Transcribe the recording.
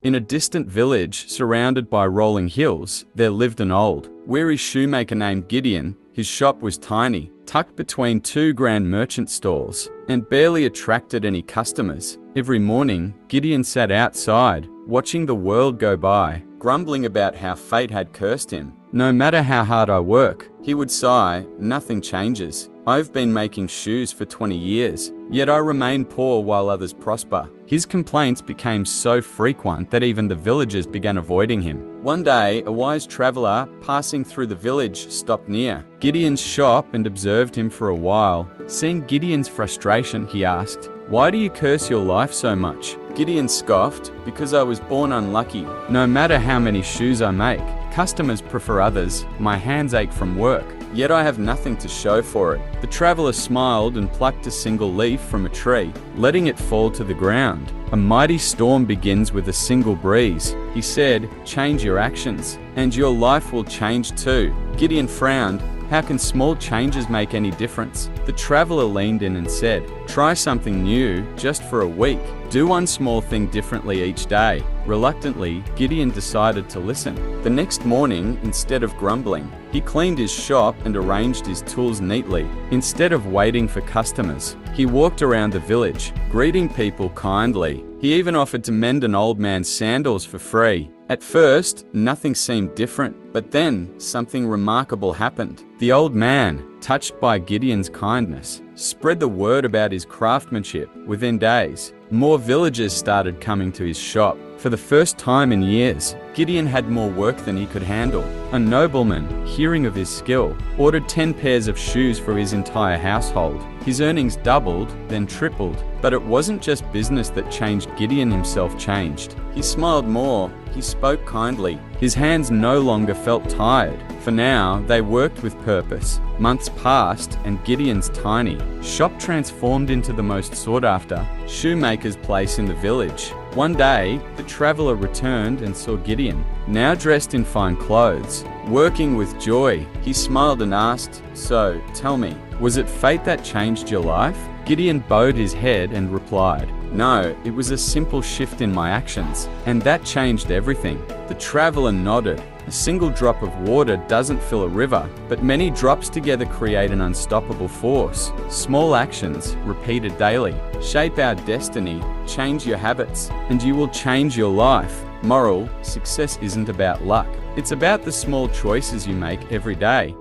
In a distant village surrounded by rolling hills, there lived an old, weary shoemaker named Gideon. His shop was tiny, tucked between two grand merchant stalls, and barely attracted any customers. Every morning, Gideon sat outside, watching the world go by, grumbling about how fate had cursed him. "No matter how hard I work," he would sigh, "nothing changes. I've been making shoes for 20 years, yet I remain poor while others prosper." His complaints became so frequent that even the villagers began avoiding him. One day, a wise traveler passing through the village stopped near Gideon's shop and observed him for a while. Seeing Gideon's frustration, he asked, "Why do you curse your life so much?" Gideon scoffed, "Because I was born unlucky. No matter how many shoes I make, customers prefer others. My hands ache from work, yet I have nothing to show for it." The traveler smiled and plucked a single leaf from a tree, letting it fall to the ground. "A mighty storm begins with a single breeze," he said. "Change your actions, and your life will change too." Gideon frowned. "How can small changes make any difference?" The traveler leaned in and said, "Try something new, just for a week. Do one small thing differently each day." Reluctantly, Gideon decided to listen. The next morning, instead of grumbling, he cleaned his shop and arranged his tools neatly. Instead of waiting for customers, he walked around the village, greeting people kindly. He even offered to mend an old man's sandals for free. At first, nothing seemed different, but then something remarkable happened. The old man, touched by Gideon's kindness, spread the word about his craftsmanship. Within days, more villagers started coming to his shop. For the first time in years, Gideon had more work than he could handle. A nobleman, hearing of his skill, ordered 10 pairs of shoes for his entire household. His earnings doubled, then tripled. But it wasn't just business that changed. Gideon himself changed. He smiled more. He spoke kindly. His hands no longer felt tired, for now they worked with purpose. Months passed, and Gideon's tiny shop transformed into the most sought-after shoemaker's place in the village. One day, the traveler returned and saw Gideon, now dressed in fine clothes, working with joy. He smiled and asked, "So, tell me, was it fate that changed your life?" Gideon bowed his head and replied, "No, it was a simple shift in my actions, and that changed everything." The traveler nodded. A single drop of water doesn't fill a river, but many drops together create an unstoppable force. Small actions, repeated daily, shape our destiny. Change your habits, and you will change your life. Moral: success isn't about luck. It's about the small choices you make every day.